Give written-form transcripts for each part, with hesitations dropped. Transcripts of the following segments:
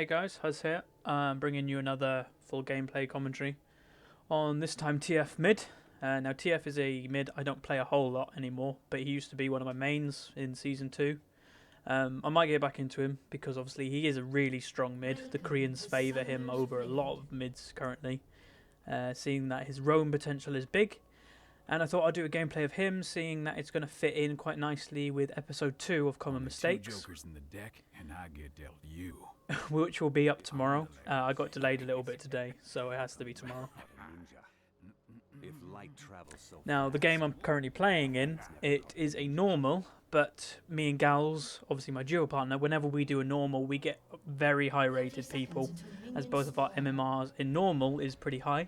Hey guys, Huz here. Bringing you another full gameplay commentary on this time TF mid. Now TF is a mid I don't play a whole lot anymore, but he used to be one of my mains in Season 2. I might get back into him because obviously he is a really strong mid. The Koreans favour him over a lot of mids currently, seeing that his roam potential is big. And I thought I'd do a gameplay of him, seeing that it's going to fit in quite nicely with episode 2 of Common Mistakes. 2 jokers in the deck, and I get dealt you. Which will be up tomorrow. I got delayed a little bit today, so it has to be tomorrow. Now, the game I'm currently playing in, it is a normal, but me and Gals, obviously my duo partner, whenever we do a normal, we get very high rated people, as both of our MMRs in normal is pretty high.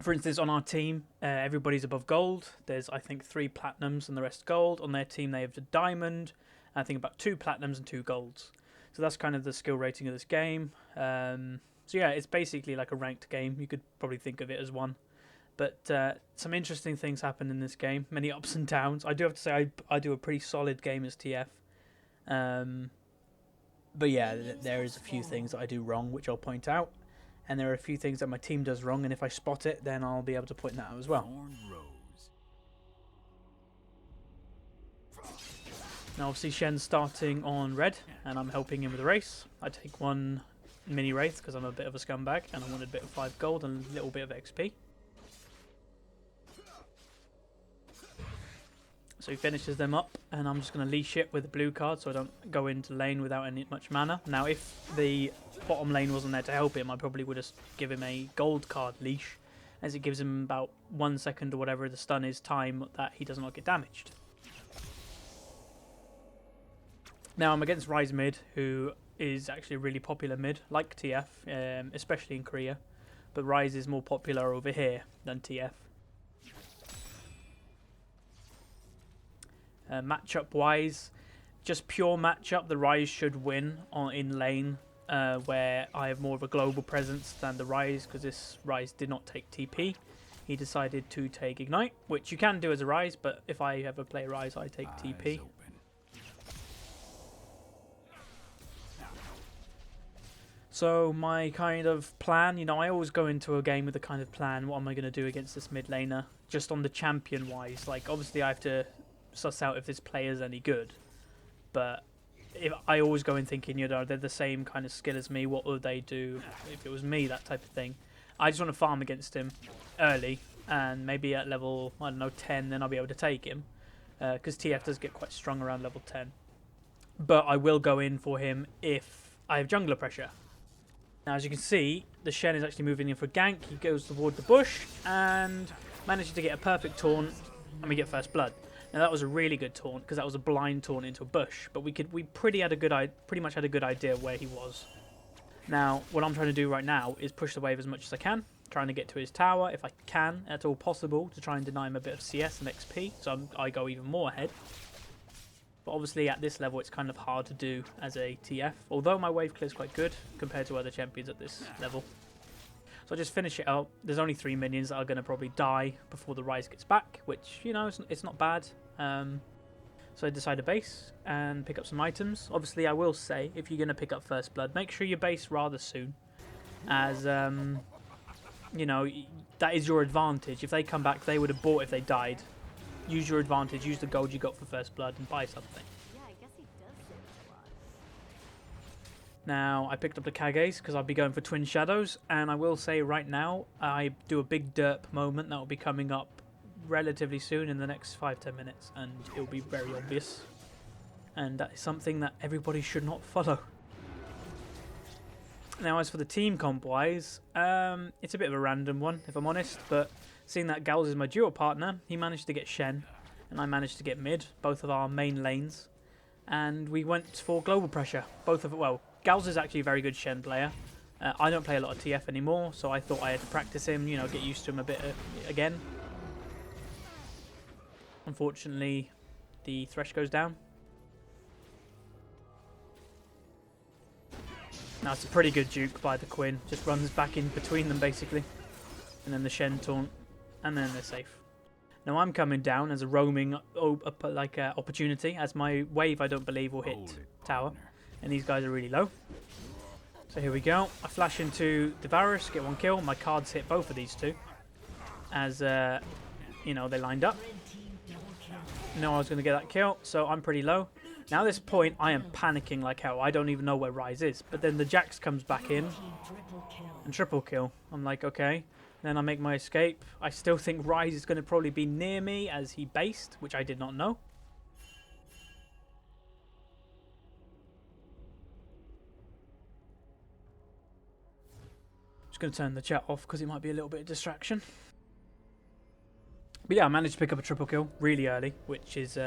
For instance, on our team, everybody's above gold. There's, I think, 3 platinums and the rest gold. On their team, they have a diamond. I think about 2 platinums and 2 golds. So that's kind of the skill rating of this game. So yeah, it's basically like a ranked game. You could probably think of it as one. But some interesting things happen in this game. Many ups and downs. I do have to say I do a pretty solid game as TF. But yeah, there is a few things that I do wrong, which I'll point out. And there are a few things that my team does wrong, and if I spot it, then I'll be able to point that out as well. Now obviously Shen's starting on red, and I'm helping him with the race. I take 1 mini wraith because I'm a bit of a scumbag, and I wanted a bit of 5 gold and a little bit of XP. So he finishes them up, and I'm just going to leash it with a blue card so I don't go into lane without much mana. Now if the bottom lane wasn't there to help him, I probably would have given him a gold card leash, as it gives him about 1 second or whatever the stun is time that he does not get damaged. Now I'm against Ryze mid, who is actually a really popular mid, like TF, especially in Korea. But Ryze is more popular over here than TF. Matchup wise, just pure matchup, the Ryze should win in lane, where I have more of a global presence than the Ryze, because this Ryze did not take TP. He decided to take Ignite, which you can do as a Ryze, but if I ever play Ryze, I take TP. So my kind of plan, you know, I always go into a game with a kind of plan, what am I going to do against this mid laner, just on the champion wise. Like obviously I have to suss out if this player's any good, but if I always go in thinking, you know, they're the same kind of skill as me, what would they do if it was me, that type of thing. I just want to farm against him early, and maybe at level, I don't know, 10, then I'll be able to take him, because TF does get quite strong around level 10. But I will go in for him if I have jungler pressure. Now as you can see, the Shen is actually moving in for gank. He goes toward the bush and manages to get a perfect taunt, and we get first blood. Now that was a really good taunt because that was a blind taunt into a bush, but we pretty much had a good idea where he was. Now what I'm trying to do right now is push the wave as much as I can, trying to get to his tower if I can at all possible to try and deny him a bit of CS and XP, so I go even more ahead. But obviously at this level it's kind of hard to do as a TF, although my wave clear is quite good compared to other champions at this level. So I just finish it up. There's only 3 minions that are going to probably die before the Ryze gets back, which, you know, it's not bad. So I decide to base and pick up some items. Obviously I will say, if you're going to pick up first blood, make sure you base rather soon, as you know, that is your advantage. If they come back, they would have bought if they died. Use your advantage, use the gold you got for first blood and buy something. Yeah, I guess he does save a lot. Now, I picked up the Kages because I'll be going for Twin Shadows, and I will say right now, I do a big derp moment that will be coming up relatively soon in the next 5-10 minutes, and it will be very obvious. And that is something that everybody should not follow. Now, as for the team comp-wise, it's a bit of a random one, if I'm honest, but seeing that Gals is my duo partner, he managed to get Shen, and I managed to get mid, both of our main lanes, and we went for global pressure. Well, Gals is actually a very good Shen player. I don't play a lot of TF anymore, so I thought I had to practice him, you know, get used to him a bit again. Unfortunately, the Thresh goes down. Now it's a pretty good juke by the Quinn, just runs back in between them basically, and then the Shen taunt, and then they're safe. Now I'm coming down as a roaming opportunity, as my wave I don't believe will hit tower. And these guys are really low. So here we go. I flash into Devourus, get 1 kill. My cards hit both of these two. As, you know, they lined up. No, I was going to get that kill, so I'm pretty low. Now at this point, I am panicking like hell. I don't even know where Rise is. But then the Jax comes back in and triple kill. I'm like, okay. Then I make my escape. I still think Rise is going to probably be near me as he based, which I did not know. Just going to turn the chat off because it might be a little bit of distraction. But yeah, I managed to pick up a triple kill really early, which is,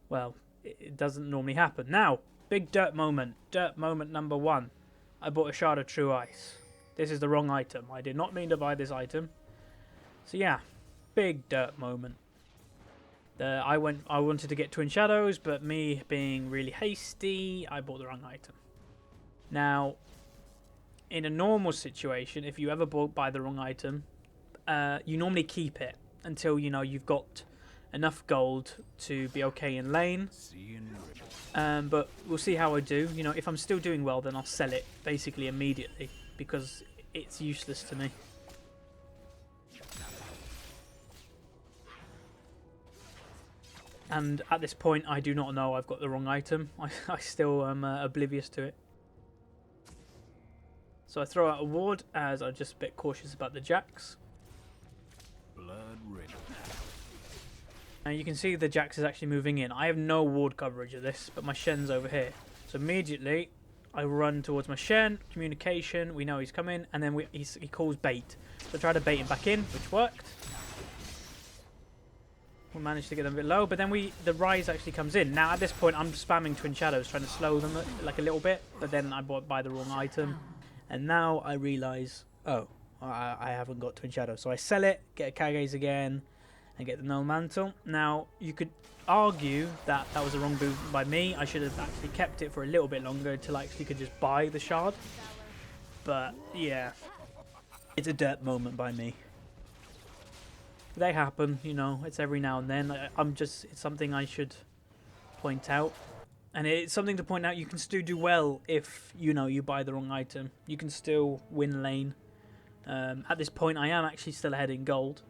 well, it doesn't normally happen. Now, big dirt moment. Dirt moment number 1. I bought a Shard of True Ice. This is the wrong item. I did not mean to buy this item. So yeah, big dirt moment. I wanted to get Twin Shadows, but me being really hasty, I bought the wrong item. Now, in a normal situation, if you ever buy the wrong item, you normally keep it until, you know, you've got enough gold to be okay in lane. But we'll see how I do. You know, if I'm still doing well, then I'll sell it basically immediately because it's useless to me. And at this point, I do not know I've got the wrong item. I still am oblivious to it. So I throw out a ward as I'm just a bit cautious about the Jax. Blood red. And you can see the Jax is actually moving in. I have no ward coverage of this, but my Shen's over here. So immediately, I run towards my Shen, communication, we know he's coming, and then he calls bait. So I try to bait him back in, which worked. We managed to get them a bit low, but then the Rise actually comes in. Now at this point, I'm spamming Twin Shadows, trying to slow them like a little bit, but then I buy the wrong item. And now I realise, oh, I haven't got Twin Shadows. So I sell it, get a Kage's again, and get the Null Mantle. Now, you could argue that that was a wrong move by me. I should have actually kept it for a little bit longer until I actually could just buy the shard. But, yeah. It's a dirt moment by me. They happen, you know, it's every now and then. It's something I should point out. And it's something to point out, you can still do well if, you know, you buy the wrong item. You can still win lane. At this point, I am actually still ahead in gold.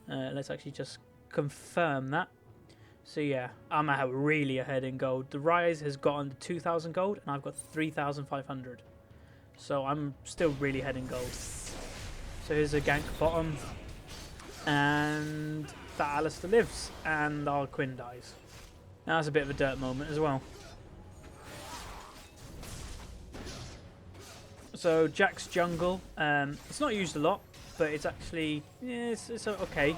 Let's actually just confirm that. So yeah, I'm really ahead in gold. The Rise has gotten 2,000 gold, and I've got 3,500. So I'm still really ahead in gold. So here's a gank bottom. And that Alistair lives, and our Quinn dies. Now that's a bit of a dirt moment as well. So Jack's jungle, it's not used a lot, but it's actually, yeah, it's okay.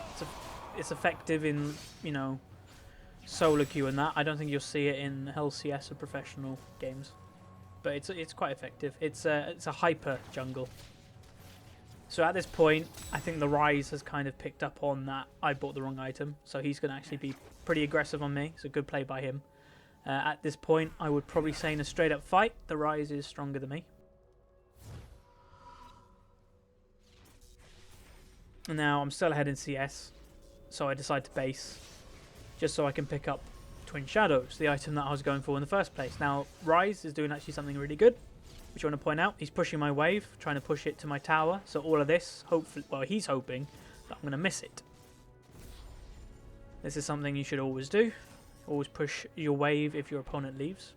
It's effective in, you know, solo queue and that. I don't think you'll see it in LCS or professional games, but it's quite effective. It's a hyper jungle. So at this point, I think the Rise has kind of picked up on that I bought the wrong item, so he's going to actually be pretty aggressive on me. It's a good play by him. At this point, I would probably say in a straight up fight, the Rise is stronger than me. Now, I'm still ahead in CS, so I decide to base, just so I can pick up Twin Shadows, the item that I was going for in the first place. Now, Rise is doing actually something really good, which I want to point out. He's pushing my wave, trying to push it to my tower, so all of this, hopefully, well, he's hoping that I'm going to miss it. This is something you should always do. Always push your wave if your opponent leaves.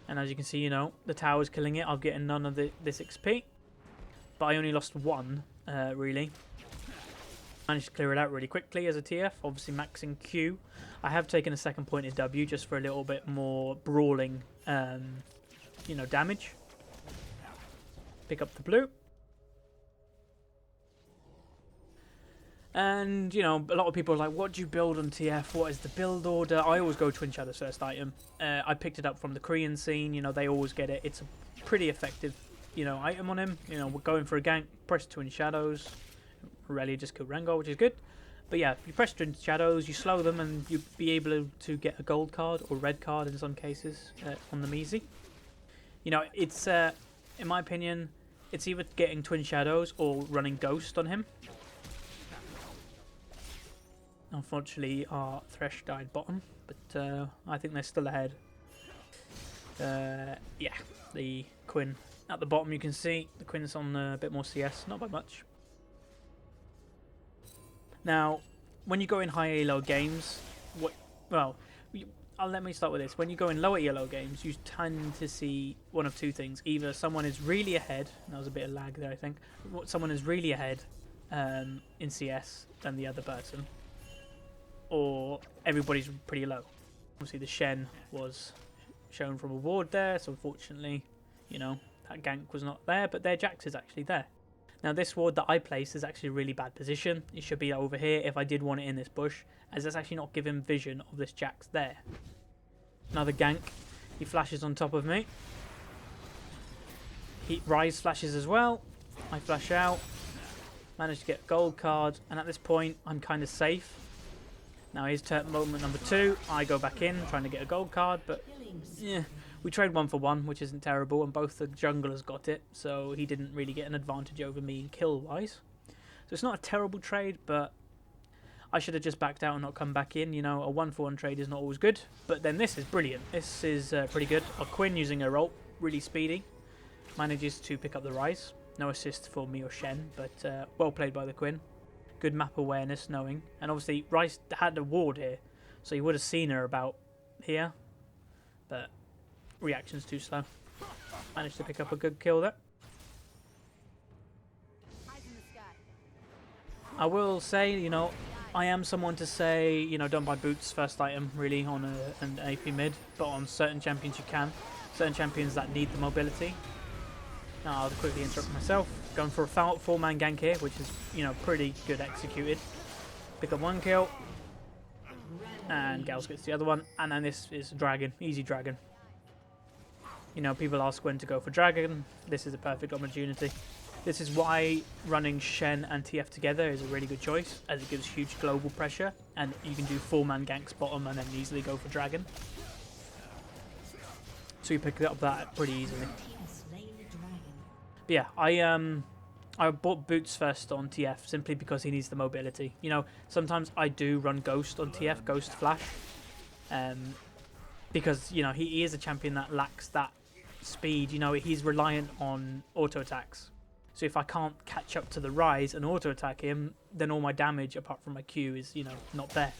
And as you can see, you know, the tower's killing it. I'm getting none of this XP. But I only lost one, really. Managed to clear it out really quickly as a TF, obviously maxing Q. I have taken a second point in W just for a little bit more brawling, you know, damage. Pick up the blue. And, you know, a lot of people are like, what do you build on TF? What is the build order? I always go Twin Shadows first item. I picked it up from the Korean scene. You know, they always get it. It's a pretty effective, you know, item on him. You know, we're going for a gank, press Twin Shadows. Rarely just kill Rengar, which is good. But yeah, you press Twin Shadows, you slow them, and you'll be able to get a gold card or red card in some cases on them easy. You know, it's, in my opinion, it's either getting Twin Shadows or running Ghost on him. Unfortunately, our Thresh died bottom, but I think they're still ahead. Yeah, the Quinn at the bottom. You can see the Quinn's on a bit more CS, not by much. Now, when you go in high elo games, let me start with this. When you go in lower elo games, you tend to see one of two things: either someone is really ahead. That was a bit of lag there, I think. Someone is really ahead in CS than the other person, or everybody's pretty low. Obviously, the Shen was shown from a ward there, so unfortunately, you know, that gank was not there, but their Jax is actually there. Now, this ward that I placed is actually a really bad position. It should be over here if I did want it in this bush, as it's actually not giving vision of this Jax there. Another gank. He flashes on top of me. Rise flashes as well. I flash out. Manage to get a gold card, and at this point, I'm kind of safe. Now, here's moment number 2. I go back in, trying to get a gold card, but yeah, we trade 1 for 1, which isn't terrible, and both the junglers got it, so he didn't really get an advantage over me in kill-wise. So it's not a terrible trade, but I should have just backed out and not come back in. You know, a 1 for 1 trade is not always good, but then this is brilliant. This is pretty good. A Quinn using her ult, really speedy, manages to pick up the Rise. No assist for me or Shen, but well played by the Quinn. Good map awareness, knowing. And obviously, Rice had a ward here, so he would have seen her about here. But reaction's too slow. Managed to pick up a good kill there. I will say, you know, I am someone to say, you know, don't buy boots first item, really, on an AP mid. But on certain champions you can. Certain champions that need the mobility. Now, I'll quickly interrupt myself. Going for a 4-man gank here, which is, you know, pretty good executed. Pick up 1 kill. And Gals gets the other one. And then this is Dragon. Easy Dragon. You know, people ask when to go for Dragon. This is a perfect opportunity. This is why running Shen and TF together is a really good choice, as it gives huge global pressure. And you can do 4-man ganks bottom and then easily go for Dragon. So you pick up that pretty easily. But yeah, I bought boots first on TF simply because he needs the mobility. You know, sometimes I do run Ghost on TF, Ghost Flash, because, you know, he is a champion that lacks that speed. You know, he's reliant on auto attacks. So if I can't catch up to the Rise and auto attack him, then all my damage apart from my Q is, you know, not there.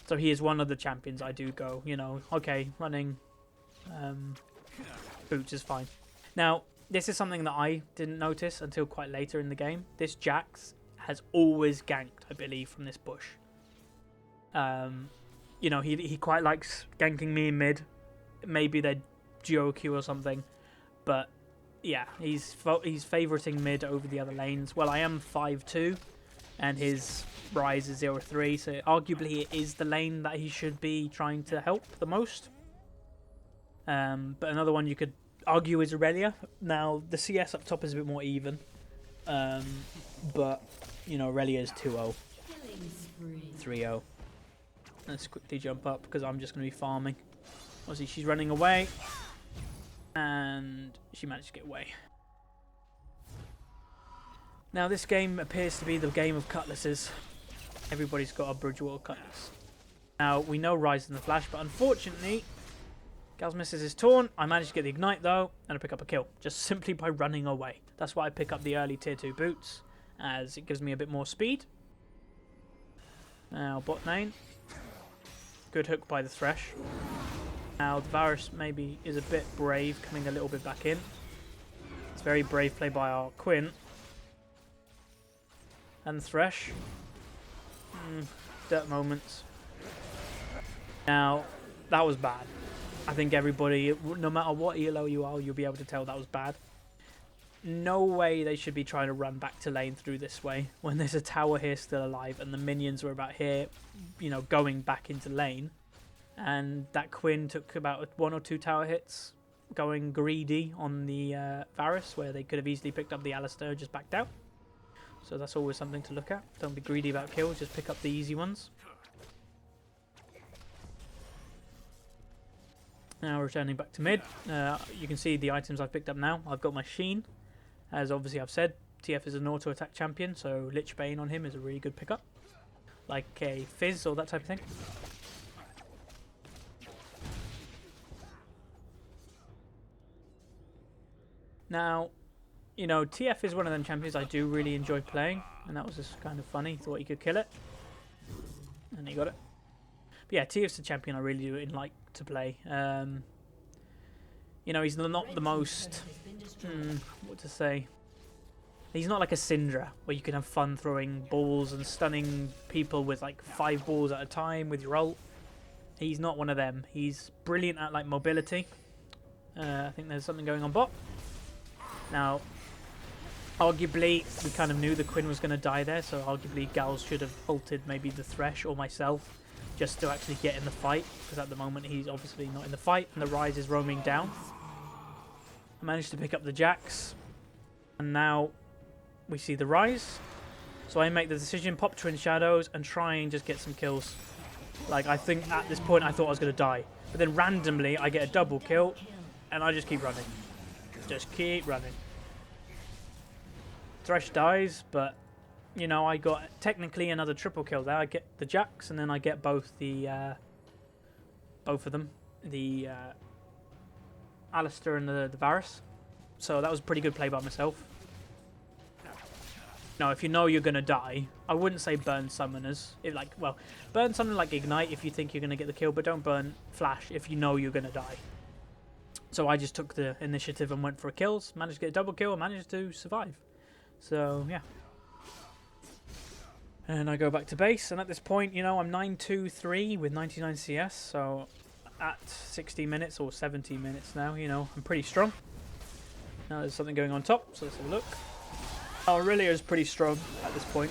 So he is one of the champions I do go, you know, okay, running boots is fine. Now, this is something that I didn't notice until quite later in the game. This Jax has always ganked, I believe, from this bush. You know, he quite likes ganking me in mid. Maybe they're duo Q or something. But yeah, he's favoriting mid over the other lanes. Well, I am 5-2, and his Rise is 0-3, so arguably it is the lane that he should be trying to help the most. But another one you could argue is Aurelia. Now, the CS up top is a bit more even. But, you know, Aurelia is 2-0. 3-0. Let's quickly jump up because I'm just going to be farming. Obviously, she's running away. And she managed to get away. Now, this game appears to be the game of cutlasses. Everybody's got a Bridgewater cutlass. Now, we know Rise in the Flash, but unfortunately, Gals misses his taunt. I managed to get the Ignite, though, and I pick up a kill, just simply by running away. That's why I pick up the early tier 2 boots, as it gives me a bit more speed. Now, bot lane. Good hook by the Thresh. Now, the Varus maybe is a bit brave, coming a little bit back in. It's very brave play by our Quinn. And the Thresh. Dirt moments. Now, that was bad. I think everybody, no matter what elo you are, you'll be able to tell that was bad. No way they should be trying to run back to lane through this way when there's a tower here still alive and the minions were about here, you know, going back into lane. And that Quinn took about 1 or 2 tower hits going greedy on the Varus, where they could have easily picked up the Alistar and just backed out. So that's always something to look at. Don't be greedy about kills, just pick up the easy ones. Now returning back to mid, you can see the items I've picked up now. I've got my Sheen, as obviously I've said. TF is an auto attack champion, so Lich Bane on him is a really good pickup. Like a Fizz or that type of thing. Now, you know, TF is one of them champions I do really enjoy playing, and that was just kind of funny. Thought he could kill it, and he got it. But yeah, TF's the champion I really do like to play. You know, he's not the most, what to say. He's not like a Syndra, where you can have fun throwing balls and stunning people with like 5 balls at a time with your ult. He's not one of them. He's brilliant at like mobility. I think there's something going on bot. Now, arguably, we kind of knew the Quinn was going to die there, so arguably Gals should have ulted maybe the Thresh or myself just to actually get in the fight, because at the moment he's obviously not in the fight and the Ryze is roaming down. I managed to pick up the Jax, and now we see the Ryze. So I make the decision, pop Twin Shadows and try and just get some kills. Like, I think at this point I thought I was going to die, but then randomly I get a double kill and I just keep running. Just keep running. Thresh dies, but you know, I got technically another triple kill there. I get the Jax and then I get both of them, the Alistair and the Varus. So that was a pretty good play by myself. Now, if you know you're gonna die, I wouldn't say burn summoners. Burn something like Ignite if you think you're gonna get the kill, but don't burn Flash if you know you're gonna die. So I just took the initiative and went for a kills, managed to get a double kill, and managed to survive. So yeah. And I go back to base, and at this point, you know, I'm 9-2-3 with 99 CS, so at 60 minutes or 70 minutes now, you know, I'm pretty strong. Now there's something going on top, so let's have a look. Aurelia is pretty strong at this point.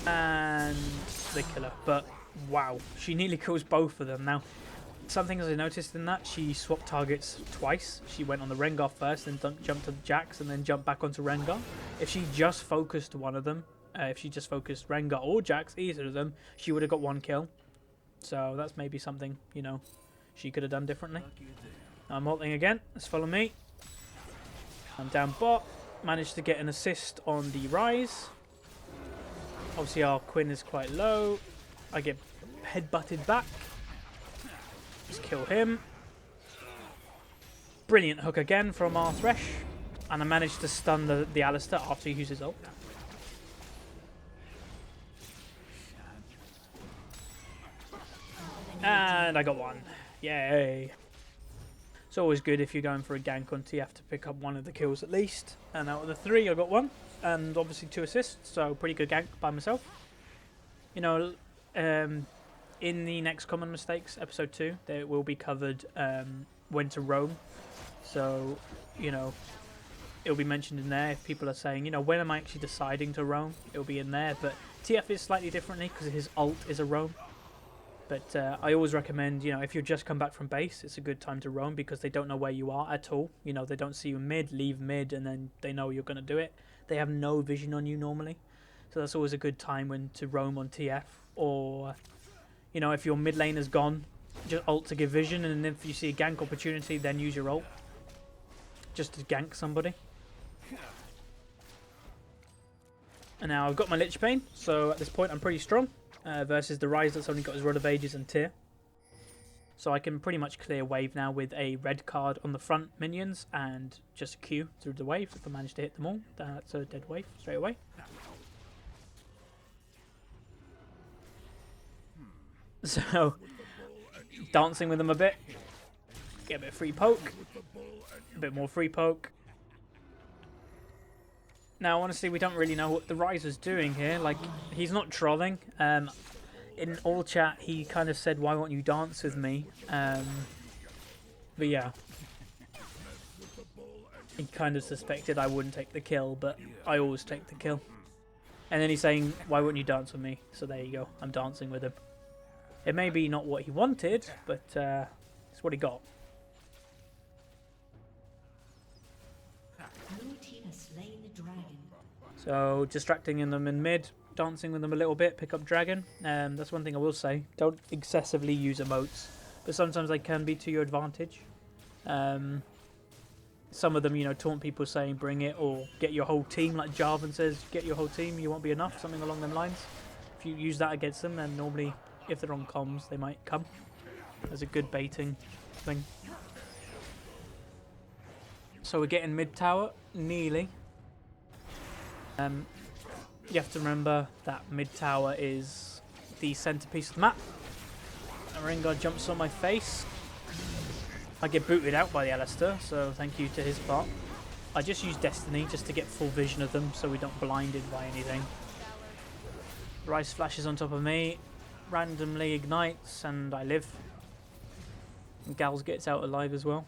And they kill her, but wow, she nearly kills both of them. Now, some things I noticed in that, she swapped targets twice. She went on the Rengar first, then jumped to the Jax, and then jumped back onto Rengar. If she just focused one of them, if she just focused Rengar or Jax, either of them, she would have got 1 kill. So that's maybe something, you know, she could have done differently. I'm ulting again. Let's follow me. I'm down bot. Managed to get an assist on the Ryze. Obviously our Quinn is quite low. I get headbutted back. Just kill him. Brilliant hook again from our Thresh. And I managed to stun the Alistair after he uses ult. And I got 1. Yay. It's always good if you're going for a gank on TF to pick up 1 of the kills at least. And out of the 3 I got 1. And obviously 2 assists, so pretty good gank by myself. You know, in the next Common Mistakes, episode 2, there will be covered when to roam. So, you know, it'll be mentioned in there if people are saying, you know, when am I actually deciding to roam? It'll be in there, but TF is slightly differently because his ult is a roam. But I always recommend, you know, if you've just come back from base, it's a good time to roam because they don't know where you are at all. You know, they don't see you mid, leave mid, and then they know you're going to do it. They have no vision on you normally. So that's always a good time when to roam on TF. Or, you know, if your mid lane is gone, just ult to give vision, and if you see a gank opportunity, then use your ult. Just to gank somebody. And now I've got my Lich Bane, so at this point I'm pretty strong. Versus the Ryze that's only got his Rod of Ages and Tear. So I can pretty much clear wave now with a red card on the front minions and just a Q through the wave. If I manage to hit them all, that's a dead wave straight away. So, dancing with them a bit. Get a bit of free poke. A bit more free poke. Now, honestly, we don't really know what the Ryze is doing here. Like, he's not trolling. In all chat, he kind of said, "Why won't you dance with me?" But yeah, he kind of suspected I wouldn't take the kill, but I always take the kill. And then he's saying, "Why won't you dance with me?" So there you go. I'm dancing with him. It may be not what he wanted, but it's what he got. So distracting them in mid, dancing with them a little bit, pick up dragon. That's one thing I will say. Don't excessively use emotes, but sometimes they can be to your advantage. Some of them, you know, taunt people saying bring it or get your whole team, like Jarvan says, get your whole team, you won't be enough, something along them lines. If you use that against them, then normally if they're on comms, they might come as a good baiting thing. So we're getting mid tower, nearly. You have to remember that mid tower is the centerpiece of the map. And Rengar jumps on my face. I get booted out by the Alistair, so thank you to his part. I just use Destiny just to get full vision of them so we don't blinded by anything. Rice flashes on top of me, randomly ignites, and I live. And Gals gets out alive as well.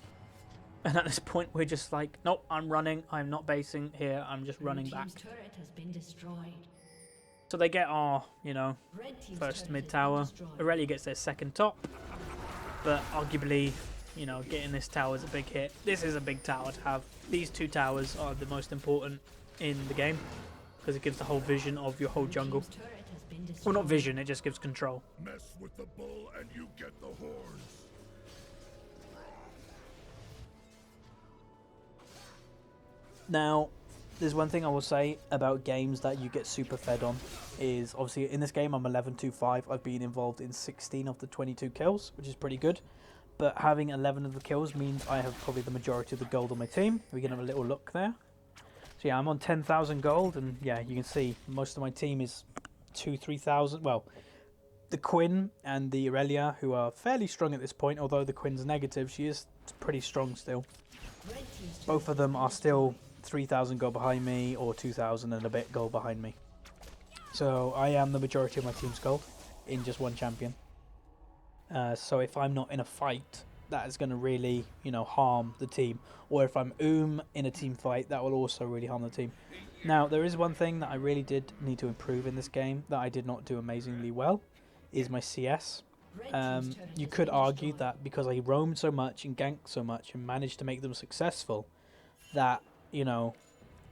And at this point we're just like, nope, I'm running, I'm not basing here, I'm just running back. Turret has been destroyed. So they get our, Red team's first turret mid has been tower. destroyed. Aurelia gets their second top. But arguably, getting this tower is a big hit. This is a big tower to have. These two towers are the most important in the game because it gives the whole vision of your whole jungle. Team's turret has been destroyed. Well, not vision, it just gives control. Mess with the bull and you get the horns. Now, there's one thing I will say about games that you get super fed on is obviously in this game I'm 11-2-5. I've been involved in 16 of the 22 kills, which is pretty good. But having 11 of the kills means I have probably the majority of the gold on my team. We can have a little look there. So yeah, I'm on 10,000 gold, and yeah, you can see most of my team is 2,000-3,000. Well, the Quinn and the Aurelia, who are fairly strong at this point, although the Quinn's negative, she is pretty strong still. Red team's turret Both of has them been are still destroyed. 3,000 gold behind me, or 2,000 and a bit gold behind me. So I am the majority of my team's gold in just one champion. So if I'm not in a fight, that is going to really, harm the team. Or if I'm in a team fight, that will also really harm the team. Now, there is one thing that I really did need to improve in this game that I did not do amazingly well, is my CS. Red team's turret You has could been argue destroyed. that because I roamed so much and ganked so much and managed to make them successful, that,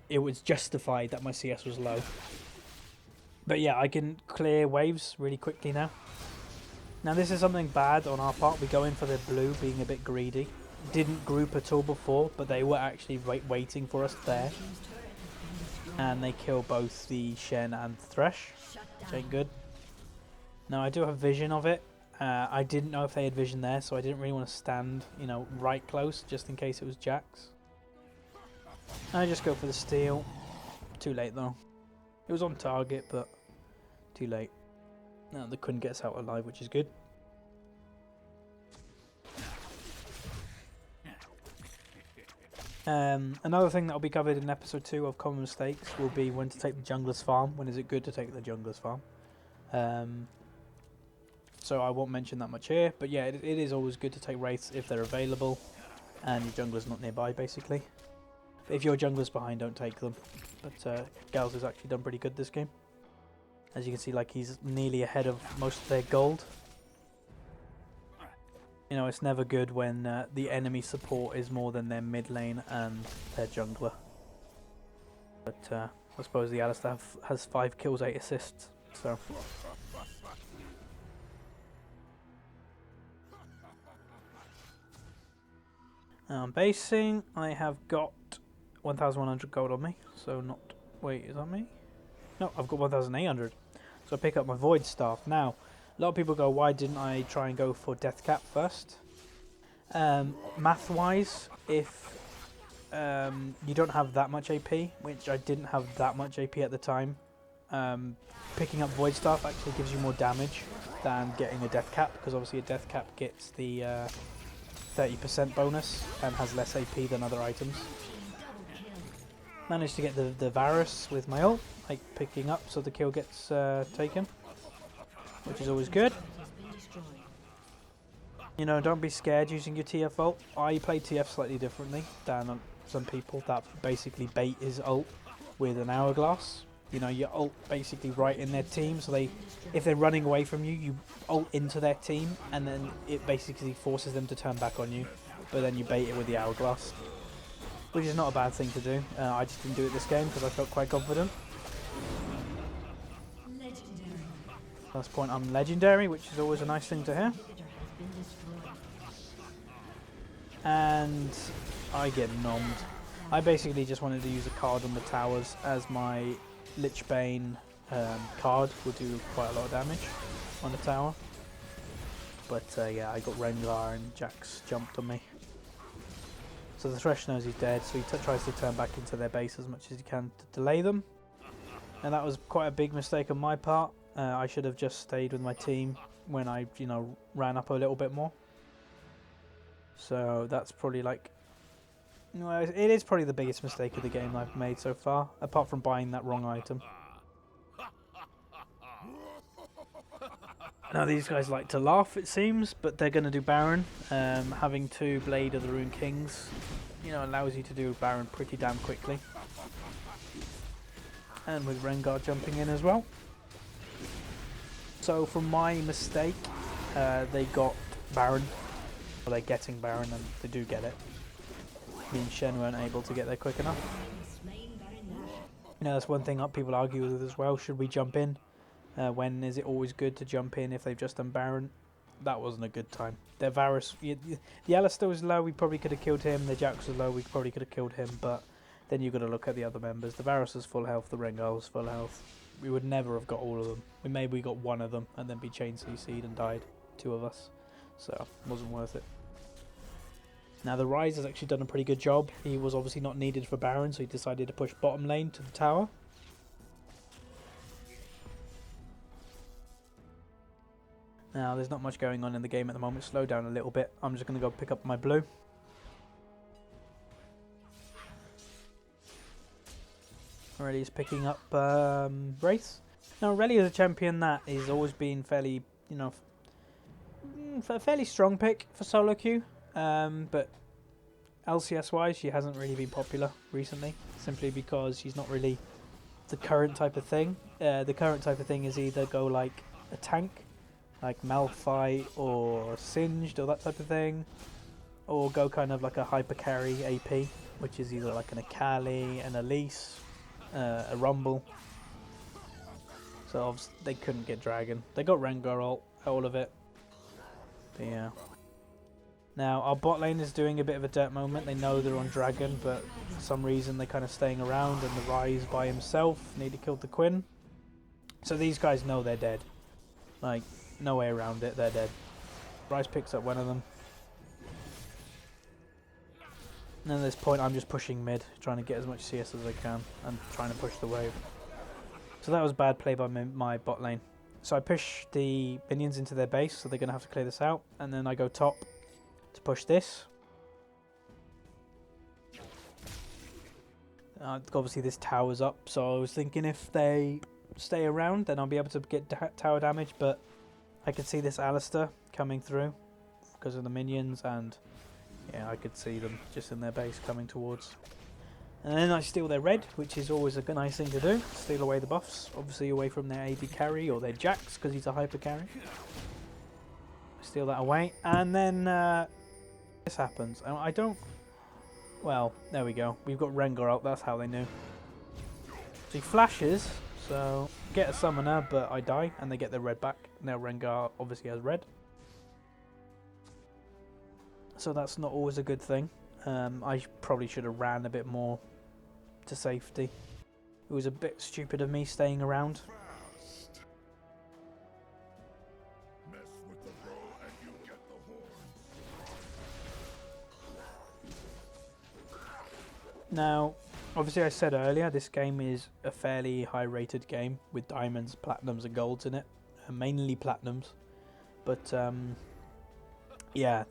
it was justified that my CS was low. But yeah, I can clear waves really quickly now. Now this is something bad on our part. We go in for the blue being a bit greedy. Didn't group at all before, but they were actually waiting for us there. Team's turret has been destroyed. And they kill both the Shen and Thresh, Shut which down. ain't good. Now I do have vision of it. I didn't know if they had vision there, so I didn't really want to stand, right close, just in case it was Jax. I just go for the steal. Too late though. It was on target, but too late. Now the Quinn gets out alive, which is good. Another thing that will be covered in episode 2 of Common Mistakes will be when to take the jungler's farm. When is it good to take the jungler's farm? So I won't mention that much here, but yeah, it is always good to take wraiths if they're available and your jungler's not nearby, basically. But if your jungler's behind, don't take them. But Gals has actually done pretty good this game. As you can see, he's nearly ahead of most of their gold. It's never good when the enemy support is more than their mid lane and their jungler. But I suppose the Alistair has 5 kills, 8 assists, so... Basing, I have got 1,100 gold on me, so not... Wait, is that me? No, I've got 1,800. So I pick up my Void Staff. Now, a lot of people go, why didn't I try and go for Death Cap first? Math-wise, if you don't have that much AP, which I didn't have that much AP at the time, picking up Void Staff actually gives you more damage than getting a Death Cap, because obviously a Death Cap gets the 30% bonus and has less AP than other items. Managed to get the Varus with my ult, picking up so the kill gets taken, which is always good. Don't be scared using your TF ult. I play TF slightly differently than some people that basically bait his ult with an hourglass. Your ult basically right in their team, so if they're running away from you, you ult into their team, and then it basically forces them to turn back on you, but then you bait it with the hourglass. Which is not a bad thing to do. I just didn't do it this game because I felt quite confident. First point, I'm legendary, which is always a nice thing to hear. And I get nommed. I basically just wanted to use a card on the towers as my Lich Bane card will do quite a lot of damage on the tower. But yeah, I got Rengar and Jax jumped on me. So the Thresh knows he's dead, so he tries to turn back into their base as much as he can to delay them. And that was quite a big mistake on my part. I should have just stayed with my team when I, ran up a little bit more. So that's probably like... Well, it is probably the biggest mistake of the game I've made so far, apart from buying that wrong item. Now these guys like to laugh, it seems, but they're going to do Baron. Having 2 Blade of the Rune Kings, allows you to do Baron pretty damn quickly. And with Rengar jumping in as well. So from my mistake, they got Baron. Well, they're getting Baron, and they do get it. Me and Shen weren't able to get there quick enough. That's one thing that people argue with as well. Should we jump in? When is it always good to jump in if they've just done Baron? That wasn't a good time. Their Varus, the Alistair was low, we probably could have killed him. The Jax was low, we probably could have killed him. But then you've got to look at the other members. The Varus was full health, the Rengar was full health. We would never have got all of them. We got one of them and then be chain CC'd and died. 2 of us. So, it wasn't worth it. Now the Ryze has actually done a pretty good job. He was obviously not needed for Baron, so he decided to push bottom lane to the tower. Now there's not much going on in the game at the moment. Slow down a little bit. I'm just going to go pick up my blue. Already is picking up Wraith. Now Aureli is a champion that has always been fairly, a fairly strong pick for solo queue. But LCS wise she hasn't really been popular recently, simply because she's not really the current type of thing. The current type of thing is either go like a tank, like Malphite or Singed or that type of thing, or go kind of like a hyper carry AP, which is either like an Akali, an Elise, a Rumble. So obviously they couldn't get Dragon. They got Rengar ult, all of it. But yeah. Now our bot lane is doing a bit of a dirt moment. They know they're on Dragon, but for some reason they're kind of staying around, and the Ryze by himself nearly killed the Quinn. So these guys know they're dead. Like, no way around it, they're dead. Ryze picks up one of them. And at this point I'm just pushing mid, trying to get as much CS as I can, and trying to push the wave. So that was bad play by my bot lane. So I push the minions into their base, so they're going to have to clear this out, and then I go top to push this. Obviously this tower's up, so I was thinking if they stay around then I'll be able to get tower damage, but I could see this Alistair coming through because of the minions, and yeah, I could see them just in their base coming towards. And then I steal their red, which is always a nice thing to do. Steal away the buffs, obviously away from their AD carry or their Jax because he's a hyper carry. Steal that away, and then this happens. I don't... Well, there we go. We've got Rengar out, that's how they knew. So he flashes, so get a summoner, but I die, and they get their red back. Now Rengar obviously has red. So that's not always a good thing. I probably should have ran a bit more to safety. It was a bit stupid of me staying around. Mess with the bro and you get the horn. Now, obviously I said earlier, this game is a fairly high rated game with diamonds, platinums and golds in it. Mainly platinums. But, yeah,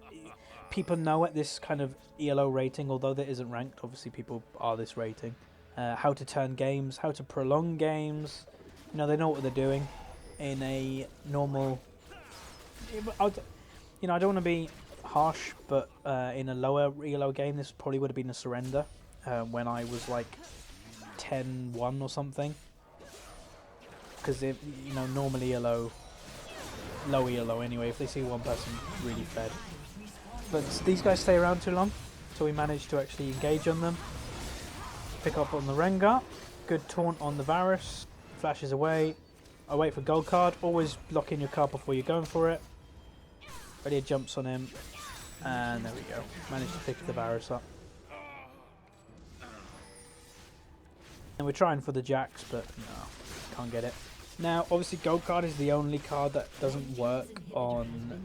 people know at this kind of ELO rating, although there isn't ranked, obviously people are this rating. How to turn games, how to prolong games. They know what they're doing in a normal... I don't want to be harsh, but in a lower ELO game, this probably would have been a surrender when I was like 10-1 or something. Because, normally ELO, low ELO anyway, if they see one person really fed. But these guys stay around too long, so we managed to actually engage on them. Pick up on the Rengar. Good taunt on the Varus. Flashes away. I wait for gold card. Always lock in your card before you're going for it. Ready jumps on him. And there we go. Managed to pick the Varus up. And we're trying for the Jax, but no, can't get it. Now, obviously gold card is the only card that doesn't work on,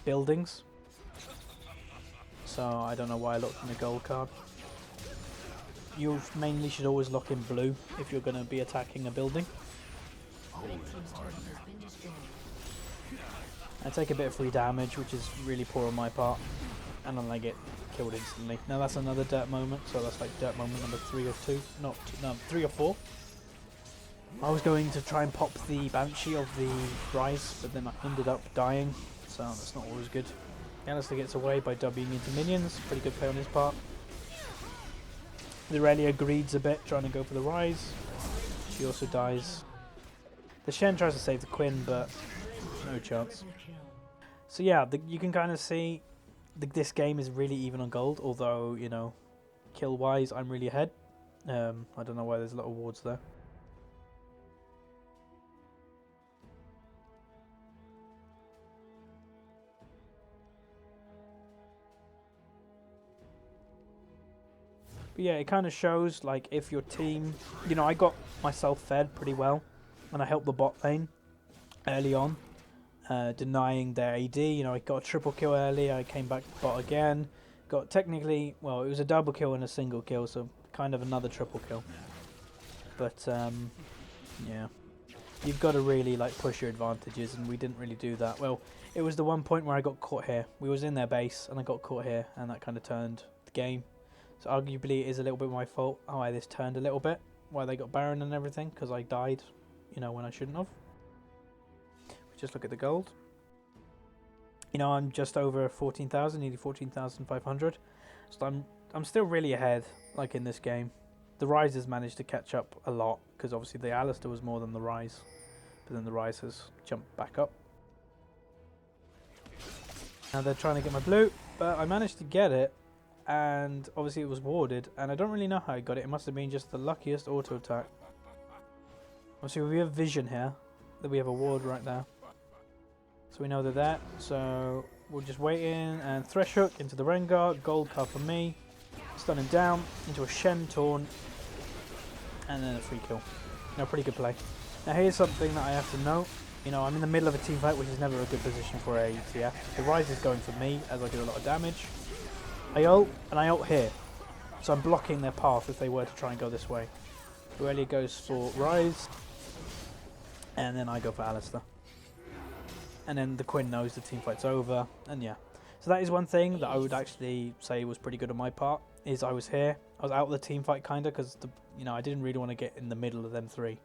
buildings. so I don't know why I locked in the gold card. You mainly should always lock in blue if you're going to be attacking a building. Red team's turret has been destroyed. I take a bit of free damage, which is really poor on my part, and then I get killed instantly. Now that's another dirt moment, so that's like dirt moment number 3 or 2, no, 3 or 4. I was going to try and pop the Banshee of the Rise, but then I ended up dying, so that's not always good. Alistair gets away by Wing into minions, pretty good play on his part. The Aurelia greeds a bit, trying to go for the Rise. She also dies. The Shen tries to save the Quinn, but no chance. So yeah, you can kind of see this game is really even on gold, although, you know, kill-wise, I'm really ahead. I don't know why there's a lot of wards there. But yeah, it kind of shows, like, if your team... You know, I got myself fed pretty well, and I helped the bot lane early on, denying their AD. You know, I got a triple kill early, I came back bot again. Got technically... Well, it was a double kill and a single kill, so kind of another triple kill. But, yeah. You've got to really, like, push your advantages, and we didn't really do that. Well, it was the one point where I got caught here. We was in their base, and I got caught here, and that kind of turned the game. So arguably it is a little bit my fault why this turned a little bit, why they got Baron and everything, because I died, you know, when I shouldn't have. Just look at the gold. You know, I'm just over 14,000, nearly 14,500. So I'm still really ahead, like in this game. The Rise has managed to catch up a lot, because obviously the Alistair was more than the Rise. But then the Rise has jumped back up. Now they're trying to get my blue, but I managed to get it. And obviously it was warded, and I don't really know how I got it. It must have been just the luckiest auto attack. Obviously we have vision here, that we have a ward right now. So we know they're there, so we'll just wait in and Thresh Hook into the Rengar, gold card for me. Stun him down into a Shen Taunt, and then a free kill. No, pretty good play. Now here's something that I have to note. You know, I'm in the middle of a team fight, which is never a good position for a TF. The Rise is going for me, as I do a lot of damage. I ult, and I ult here. So I'm blocking their path if they were to try and go this way. Aurelia goes for Rise, and then I go for Alistair. And then the Quinn knows the team fight's over, and yeah. So that is one thing that I would actually say was pretty good on my part, is I was here. I was out of the team fight kinda, because you know, I didn't really want to get in the middle of them three.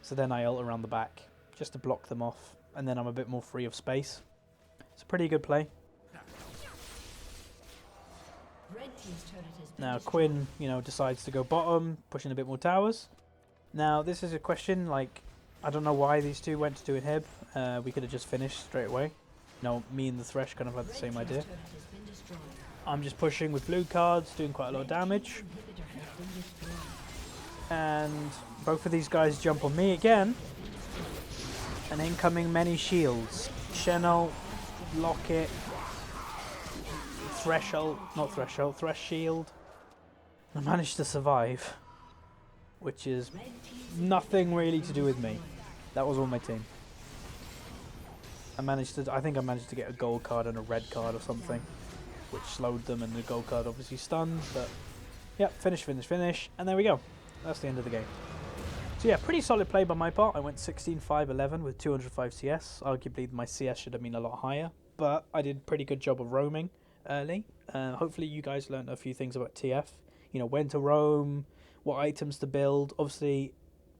So then I ult around the back, just to block them off, and then I'm a bit more free of space. It's a pretty good play. Now Quinn, you know, decides to go bottom, pushing a bit more towers. Now this is a question, like, I don't know why these two went to do inhib. We could have just finished straight away. You know, me and the Thresh kind of had the same idea. I'm just pushing with blue cards, doing quite a lot of damage. And both of these guys jump on me again. And incoming many shields. Shen'll, Locket, Thresh Shield. I managed to survive, which is nothing really to do with me. That was all my team. I think I managed to get a gold card and a red card or something, which slowed them, and the gold card obviously stunned, but yeah, finish, and there we go. That's the end of the game. So yeah, pretty solid play by my part. I went 16-5-11 with 205 CS. Arguably my CS should have been a lot higher, but I did a pretty good job of roaming early. Hopefully you guys learned a few things about TF. You know, when to roam, what items to build. Obviously,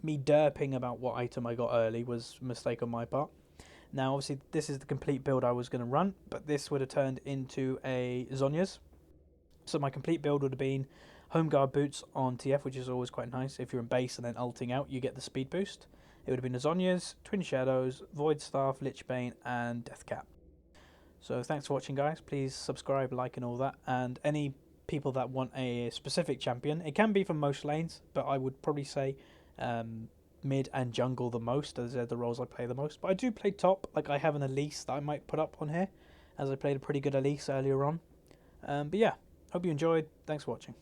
me derping about what item I got early was a mistake on my part. Now, obviously, this is the complete build I was going to run, but this would have turned into a Zhonya's. So my complete build would have been Home Guard Boots on TF, which is always quite nice. If you're in base and then ulting out, you get the speed boost. It would have been a Zhonya's, Twin Shadows, Void Staff, Lichbane, and Deathcap. So thanks for watching, guys. Please subscribe, like, and all that. And any people that want a specific champion, it can be from most lanes, but I would probably say mid and jungle the most, as they're the roles I play the most. But I do play top. Like, I have an Elise that I might put up on here, as I played a pretty good Elise earlier on. But yeah, hope you enjoyed. Thanks for watching.